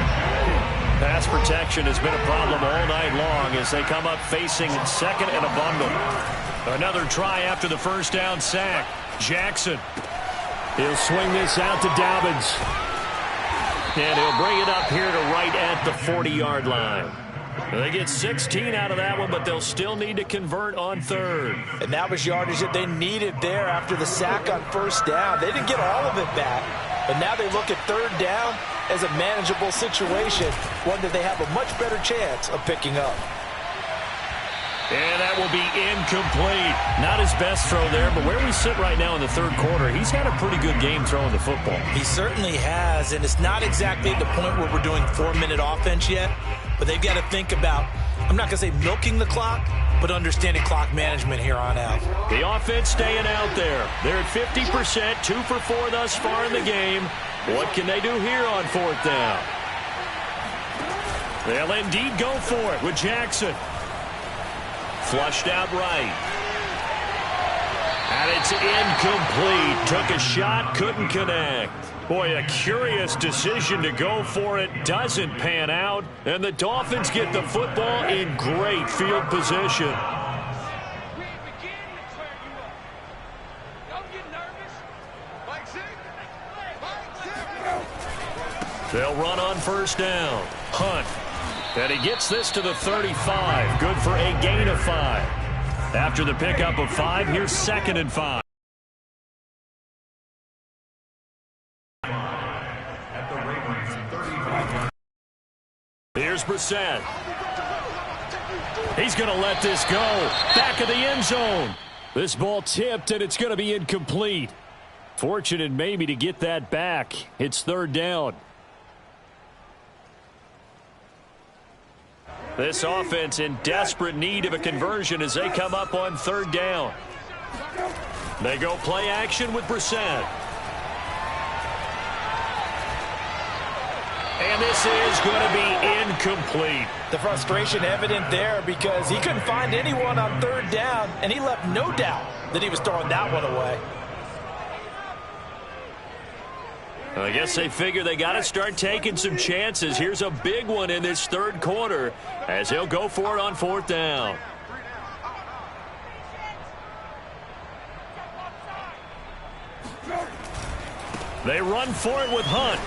Pass protection has been a problem all night long as they come up facing second and a bundle. Another try after the first down sack. Jackson. He'll swing this out to Dobbins. And he'll bring it up here to right at the 40-yard line. They get 16 out of that one, but they'll still need to convert on third. And that was yardage that they needed there after the sack on first down. They didn't get all of it back, but now they look at third down as a manageable situation, one that they have a much better chance of picking up. And that will be incomplete. Not his best throw there, but where we sit right now in the third quarter, he's had a pretty good game throwing the football. He certainly has, and it's not exactly at the point where we're doing 4-minute offense yet, but they've got to think about, I'm not going to say milking the clock, but understanding clock management here on out. The offense staying out there. They're at 50%, 2 for 4 thus far in the game. What can they do here on fourth down? They'll indeed go for it with Jackson. Flushed out right. And it's incomplete. Took a shot, couldn't connect. Boy, a curious decision to go for it. Doesn't pan out. And the Dolphins get the football in great field position. They'll run on first down. Hunt. And he gets this to the 35. Good for a gain of 5. After the pickup of 5, here's 2nd and 5. Here's Brissett. He's going to let this go. Back of the end zone. This ball tipped, and it's going to be incomplete. Fortunate maybe to get that back. It's third down. This offense in desperate need of a conversion as they come up on third down. They go play action with Brissett. And this is going to be incomplete. The frustration evident there because he couldn't find anyone on third down, and he left no doubt that he was throwing that one away. I guess they figure they got to start taking some chances. Here's a big one in this third quarter as he'll go for it on fourth down. They run for it with Hunt.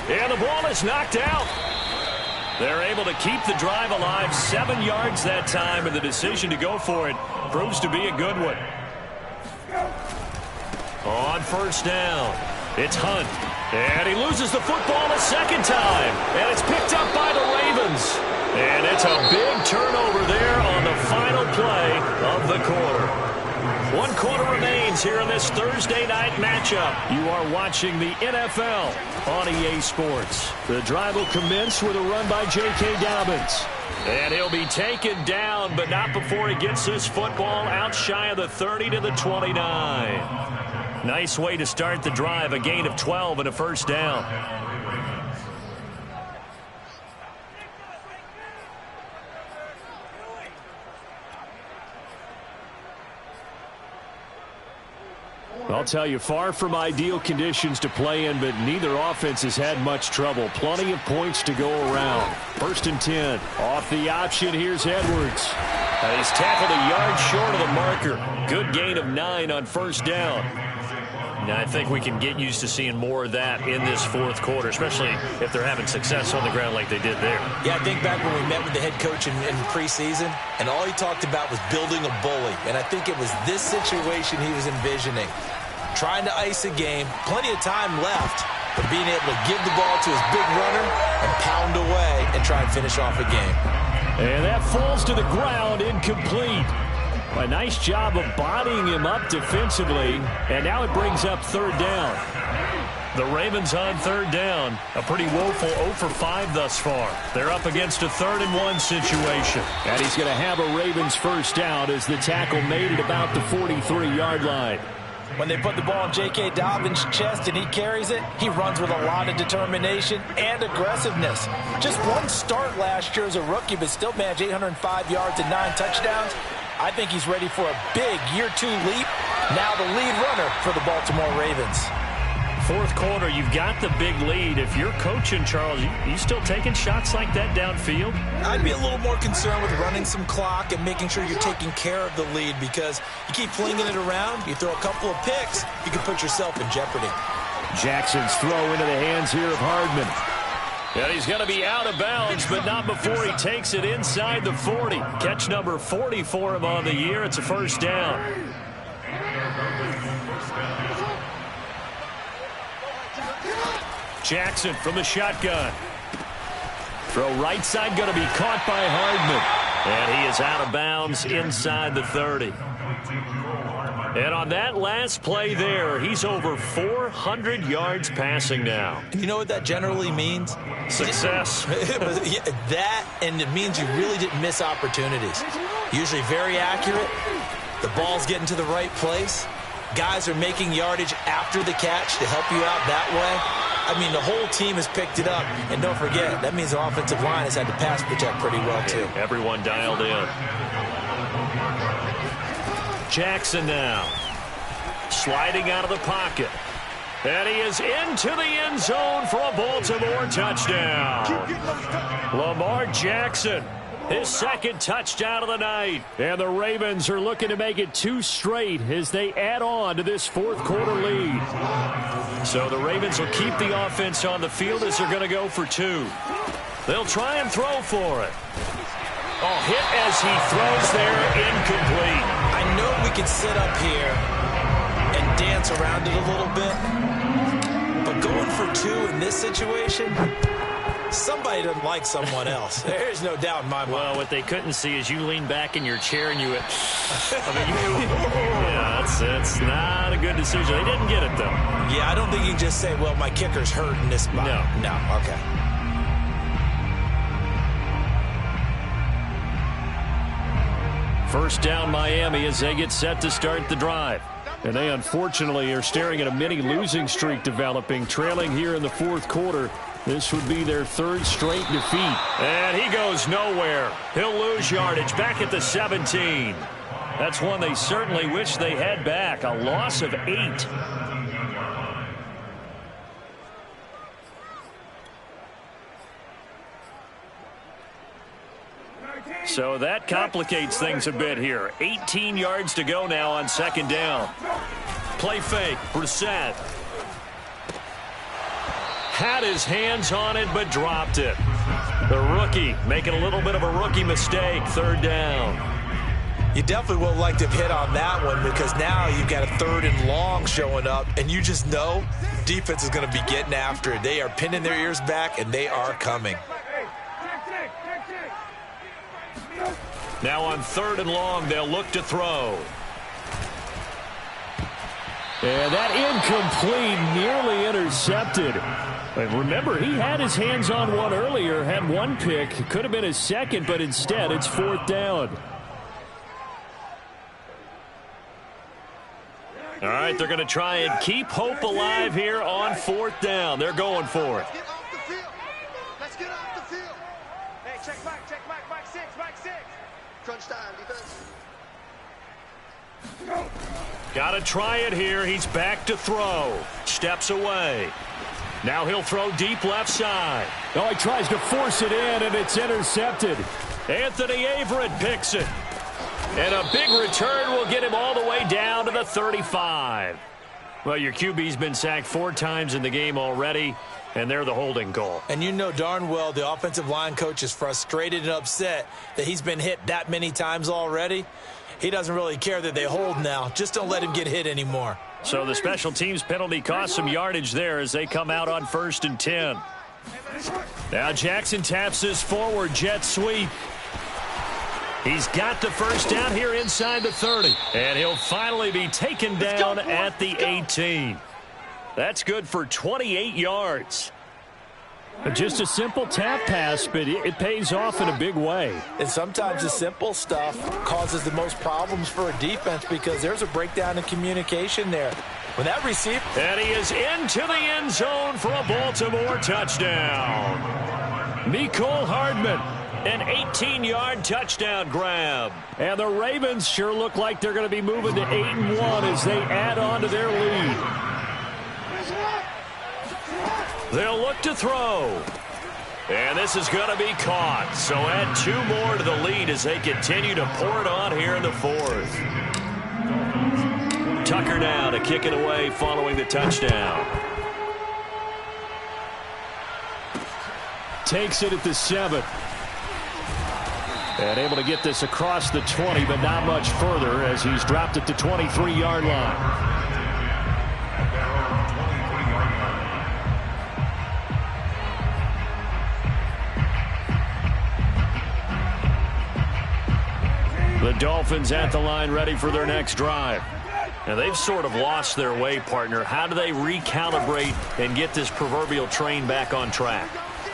And the ball is knocked out. They're able to keep the drive alive. 7 yards that time, and the decision to go for it proves to be a good one. On first down, it's Hunt. And he loses the football a second time. And it's picked up by the Ravens. And it's a big turnover there on the final play of the quarter. 1 quarter remains here in this Thursday night matchup. You are watching the NFL on EA Sports. The drive will commence with a run by J.K. Dobbins. And he'll be taken down, but not before he gets this football out shy of the 30 to the 29. Nice way to start the drive, a gain of 12 and a first down. I'll tell you, far from ideal conditions to play in, but neither offense has had much trouble. Plenty of points to go around. 1st and 10. Off the option, here's Edwards. He's tackled a yard short of the marker. Good gain of 9 on first down. Now, I think we can get used to seeing more of that in this 4th quarter, especially if they're having success on the ground like they did there. Yeah, I think back when we met with the head coach in preseason, and all he talked about was building a bully. And I think it was this situation he was envisioning. Trying to ice a game, plenty of time left, but being able to give the ball to his big runner and pound away and try and finish off a game. And that falls to the ground, incomplete. A nice job of bodying him up defensively, and now it brings up 3rd down. The Ravens on 3rd down. A pretty woeful 0 for 5 thus far. They're up against a 3rd and 1 situation. And he's going to have a Ravens first down as the tackle made at about the 43-yard line. When they put the ball in J.K. Dobbins' chest and he carries it, he runs with a lot of determination and aggressiveness. Just one start last year as a rookie, but still managed 805 yards and 9 touchdowns. I think he's ready for a big year 2 leap. Now the lead runner for the Baltimore Ravens. 4th quarter, you've got the big lead. If you're coaching, Charles, you still taking shots like that downfield? I'd be a little more concerned with running some clock and making sure you're taking care of the lead, because you keep flinging it around, you throw a couple of picks, you can put yourself in jeopardy. Jackson's throw into the hands here of Hardman. And he's going to be out of bounds, but not before he takes it inside the 40. Catch number 40 for him on the year. It's a first down. Jackson from the shotgun. Throw right side going to be caught by Hardman. And he is out of bounds inside the 30. And on that last play there, he's over 400 yards passing now. You know what that generally means? Success. That, and it means you really didn't miss opportunities. Usually very accurate. The ball's getting to the right place. Guys are making yardage after the catch to help you out that way. I mean, the whole team has picked it up. And don't forget, that means the offensive line has had to pass protect pretty well, too. Everyone dialed in. Jackson now. Sliding out of the pocket. And he is into the end zone for a Baltimore touchdown. Lamar Jackson, his 2nd touchdown of the night. And the Ravens are looking to make it 2 straight as they add on to this 4th quarter lead. So the Ravens will keep the offense on the field as they're going to go for 2. They'll try and throw for it. Oh, hit as he throws there, incomplete. I know we can sit up here and dance around it a little bit, but going for 2 in this situation, somebody doesn't like someone else. There's no doubt in my mind. Well, what they couldn't see is you lean back in your chair and you went, yeah, that's not a good decision. They didn't get it, though. Yeah, I don't think you can just say, well, my kicker's hurt in this spot. No, okay. First down, Miami, as they get set to start the drive. And they unfortunately are staring at a mini losing streak developing, trailing here in the 4th quarter. This would be their 3rd straight defeat. And he goes nowhere. He'll lose yardage back at the 17. That's one they certainly wish they had back. A loss of 8. So that complicates things a bit here. 18 yards to go now on 2nd down. Play fake. Brissett. Had his hands on it, but dropped it. The rookie making a little bit of a rookie mistake. 3rd down. You definitely would like to have hit on that one, because now you've got a 3rd and long showing up, and you just know defense is going to be getting after it. They are pinning their ears back, and they are coming. Now on 3rd and long, they'll look to throw. And that incomplete, nearly intercepted. And remember, he had his hands on one earlier, had one pick. Could have been his second, but instead it's 4th down. All right, they're going to try and keep hope alive here on 4th down. They're going for it. Let's get off the field. Let's get off the field. Hey, check Mike 6, Mike 6. Crunch time, defense. Got to try it here. He's back to throw. Steps away. Now he'll throw deep left side. Oh, he tries to force it in, and it's intercepted. Anthony Averett picks it. And a big return will get him all the way down to the 35. Well, your QB's been sacked 4 times in the game already, and they're the holding call. And you know darn well the offensive line coach is frustrated and upset that he's been hit that many times already. He doesn't really care that they hold now. Just don't let him get hit anymore. So the special teams penalty cost some yardage there as they come out on 1st and 10. Now Jackson taps his forward jet sweep. He's got the first down here inside the 30. And he'll finally be taken down at the 18. That's good for 28 yards. Just a simple tap pass, but it pays off in a big way. And sometimes the simple stuff causes the most problems for a defense because there's a breakdown in communication there. When that receiver... And he is into the end zone for a Baltimore touchdown. Mecole Hardman, an 18-yard touchdown grab. And the Ravens sure look like they're going to be moving to 8-1 as they add on to their lead. They'll look to throw. And this is going to be caught. So add 2 more to the lead as they continue to pour it on here in the 4th. Tucker now to kick it away following the touchdown. Takes it at the 7. And able to get this across the 20, but not much further as he's dropped it to 23-yard line. The Dolphins at the line ready for their next drive. Now they've sort of lost their way, partner. How do they recalibrate and get this proverbial train back on track?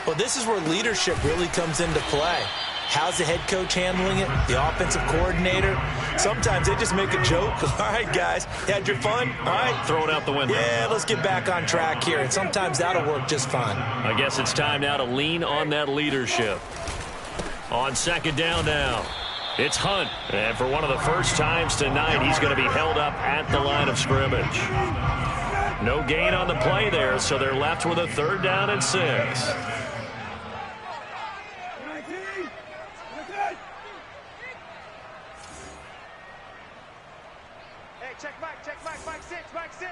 Well, this is where leadership really comes into play. How's the head coach handling it? The offensive coordinator? Sometimes they just make a joke. All right, guys, you had your fun? All right. Throw it out the window. Yeah, let's get back on track here. And sometimes that'll work just fine. I guess it's time now to lean on that leadership. On 2nd down now. It's Hunt, and for one of the first times tonight, he's going to be held up at the line of scrimmage. No gain on the play there, so they're left with a 3rd down and 6. Hey, check Mike 6, Mike 6.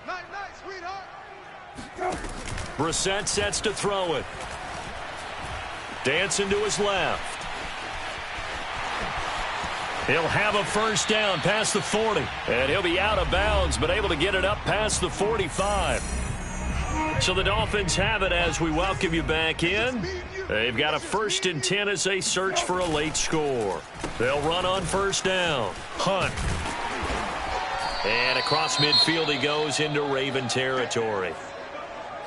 Night, sweetheart. Brissett sets to throw it. Dancing to his left. He'll have a first down past the 40. And he'll be out of bounds, but able to get it up past the 45. So the Dolphins have it as we welcome you back in. They've got a 1st and 10 as they search for a late score. They'll run on 1st down. Hunt. And across midfield he goes into Raven territory.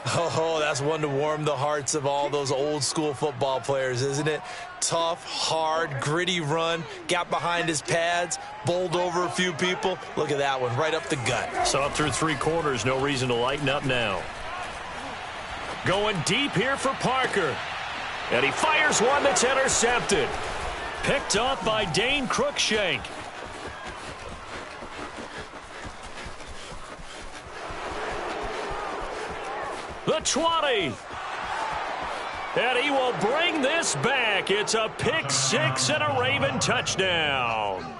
Oh, that's one to warm the hearts of all those old school football players, isn't it? Tough, hard, gritty run, got behind his pads, bowled over a few people. Look at that one, right up the gut. So up through 3 quarters, no reason to lighten up now. Going deep here for Parker. And he fires one that's intercepted. Picked up by Dane Cruikshank. The 20. And he will bring this back. It's a pick 6 and a Raven touchdown.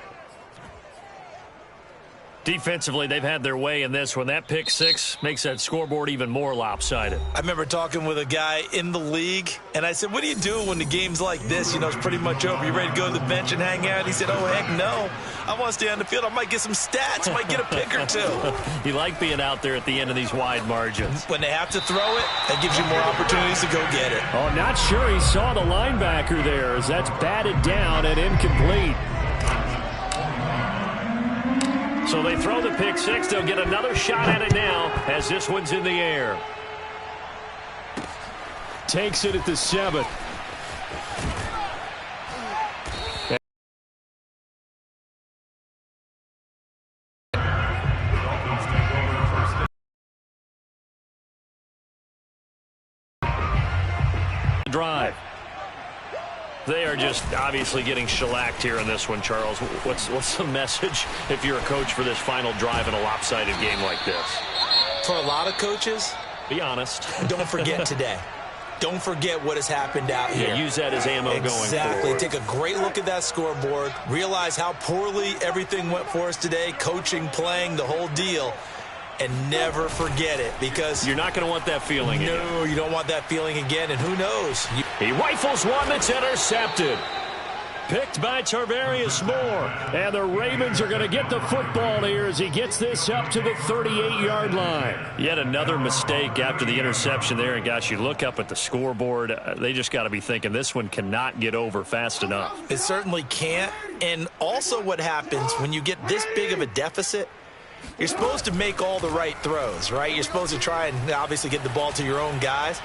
Defensively, they've had their way in this one. That pick six makes that scoreboard even more lopsided. I remember talking with a guy in the league, and I said, what do you do when the game's like this? You know, it's pretty much over. You ready to go to the bench and hang out? He said, oh, heck no. I want to stay on the field. I might get some stats. I might get a pick or two. You like being out there at the end of these wide margins. When they have to throw it, that gives you more opportunities to go get it. Oh, not sure he saw the linebacker there as that's batted down and incomplete. So they throw the pick six. They'll get another shot at it now as this one's in the air. Takes it at the 7. Drive. They are just obviously getting shellacked here in this one, Charles. What's the message if you're a coach for this final drive in a lopsided game like this? For a lot of coaches, be honest. Don't forget today. Don't forget what has happened out here. Yeah, use that as ammo going forward. Exactly. Take a great look at that scoreboard. Realize how poorly everything went for us today. Coaching, playing, the whole deal. And never forget it, because you're not going to want that feeling again. No, you don't want that feeling again, and who knows? He rifles one that's intercepted. Picked by Tarvarius Moore. And the Ravens are going to get the football here as he gets this up to the 38-yard line. Yet another mistake after the interception there. And, gosh, you look up at the scoreboard. They just got to be thinking this one cannot get over fast enough. It certainly can't. And also what happens when you get this big of a deficit, you're supposed to make all the right throws, right? You're supposed to try and obviously get the ball to your own guys.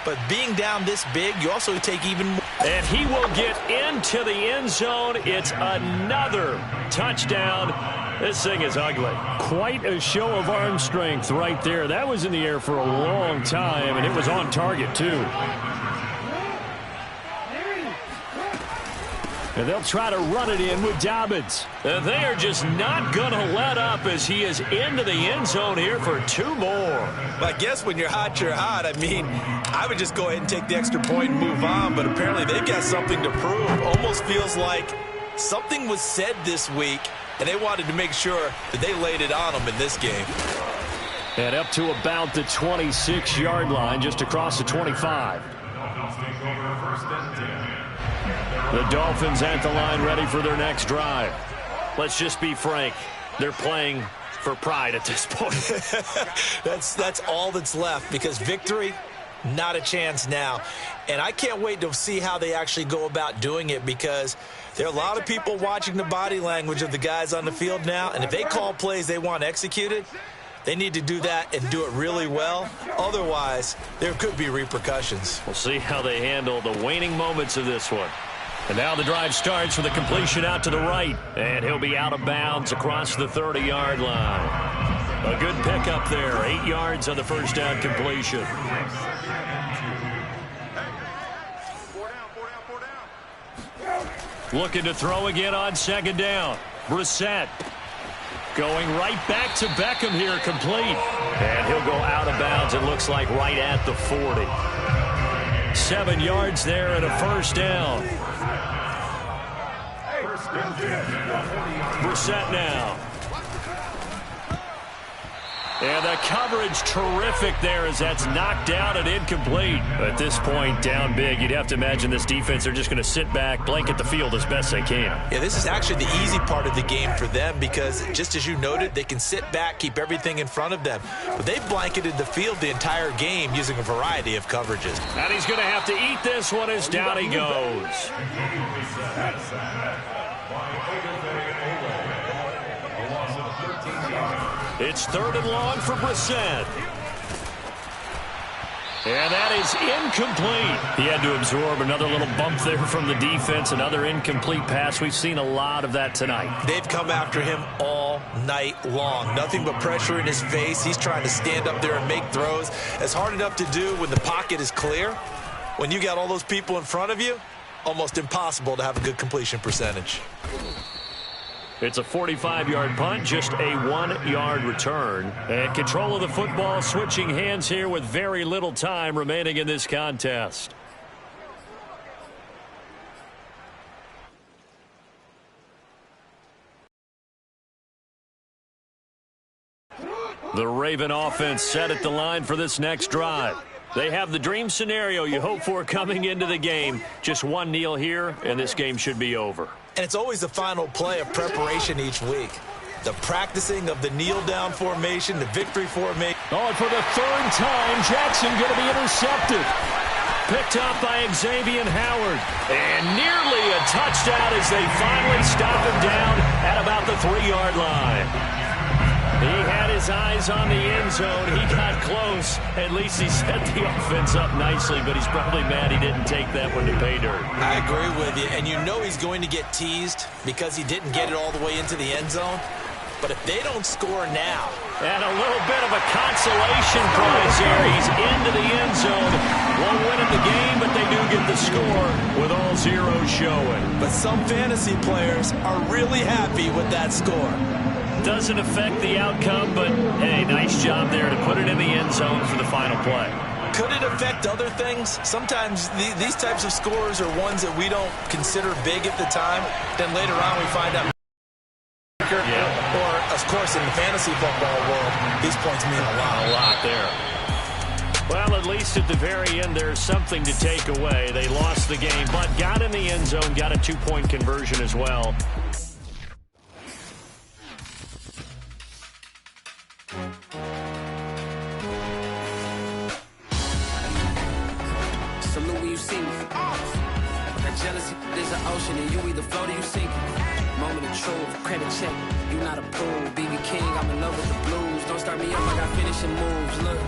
But being down this big, you also take even more. And he will get into the end zone. It's another touchdown. This thing is ugly. Quite a show of arm strength right there. That was in the air for a long time, and it was on target, too. And they'll try to run it in with Dobbins. And they are just not going to let up as he is into the end zone here for 2 more. I guess when you're hot, you're hot. I mean, I would just go ahead and take the extra point and move on, but apparently they've got something to prove. Almost feels like something was said this week, and they wanted to make sure that they laid it on them in this game. And up to about the 26-yard line, just across the 25. The Dolphins at the line, ready for their next drive. Let's just be frank. They're playing for pride at this point. That's all that's left, because victory, not a chance now. And I can't wait to see how they actually go about doing it, because there are a lot of people watching the body language of the guys on the field now, and if they call plays they want executed, they need to do that and do it really well. Otherwise, there could be repercussions. We'll see how they handle the waning moments of this one. And now the drive starts with a completion out to the right. And he'll be out of bounds across the 30-yard line. A good pickup there. 8 yards on the first down completion. Looking to throw again on second down. Brissett going right back to Beckham here, complete. And he'll go out of bounds, it looks like, right at the 40. 7 yards there and a first down. Brissett now. And the coverage terrific there as that's knocked down and incomplete. At this point, down big, you'd have to imagine this defense are just going to sit back, blanket the field as best they can. Yeah, this is actually the easy part of the game for them, because just as you noted, they can sit back, keep everything in front of them. But they've blanketed the field the entire game using a variety of coverages. And he's going to have to eat this one as down he goes. It's 3rd and long for Brissett. And that is incomplete. He had to absorb another little bump there from the defense, another incomplete pass. We've seen a lot of that tonight. They've come after him all night long. Nothing but pressure in his face. He's trying to stand up there and make throws. It's hard enough to do when the pocket is clear. When you got all those people in front of you, almost impossible to have a good completion percentage. It's a 45-yard punt, just a 1-yard return. And control of the football switching hands here with very little time remaining in this contest. The Raven offense set at the line for this next drive. They have the dream scenario you hope for coming into the game. Just one kneel here, and this game should be over. And it's always the final play of preparation each week. The practicing of the kneel-down formation, the victory formation. Oh, and for the third time, Jackson going to be intercepted. Picked up by Xavier Howard. And nearly a touchdown as they finally stop him down at about the 3-yard line. He had his eyes on the end zone. He got close. At least he set the offense up nicely, but he's probably mad he didn't take that one to pay dirt. I agree with you, and you know he's going to get teased because he didn't get it all the way into the end zone. But if they don't score now. And a little bit of a consolation prize here. He's into the end zone. Won't win in the game, but they do get the score with all zeros showing. But some fantasy players are really happy with that score. Doesn't affect the outcome, but, hey, nice job there to put it in the end zone for the final play. Could it affect other things? Sometimes these types of scores are ones that we don't consider big at the time. Then later on we find out. Yeah. Or, of course, in the fantasy football world, these points mean a lot. A lot there. Well, at least at the very end, there's something to take away. They lost the game, but got in the end zone, got a 2-point conversion as well. Salute when you see me. That jealousy is an ocean, and you either float or you sink. Moment of truth, credit check. You not approved. BB King, I'm in love with the blues. Don't start me up, I got finishing moves. Look.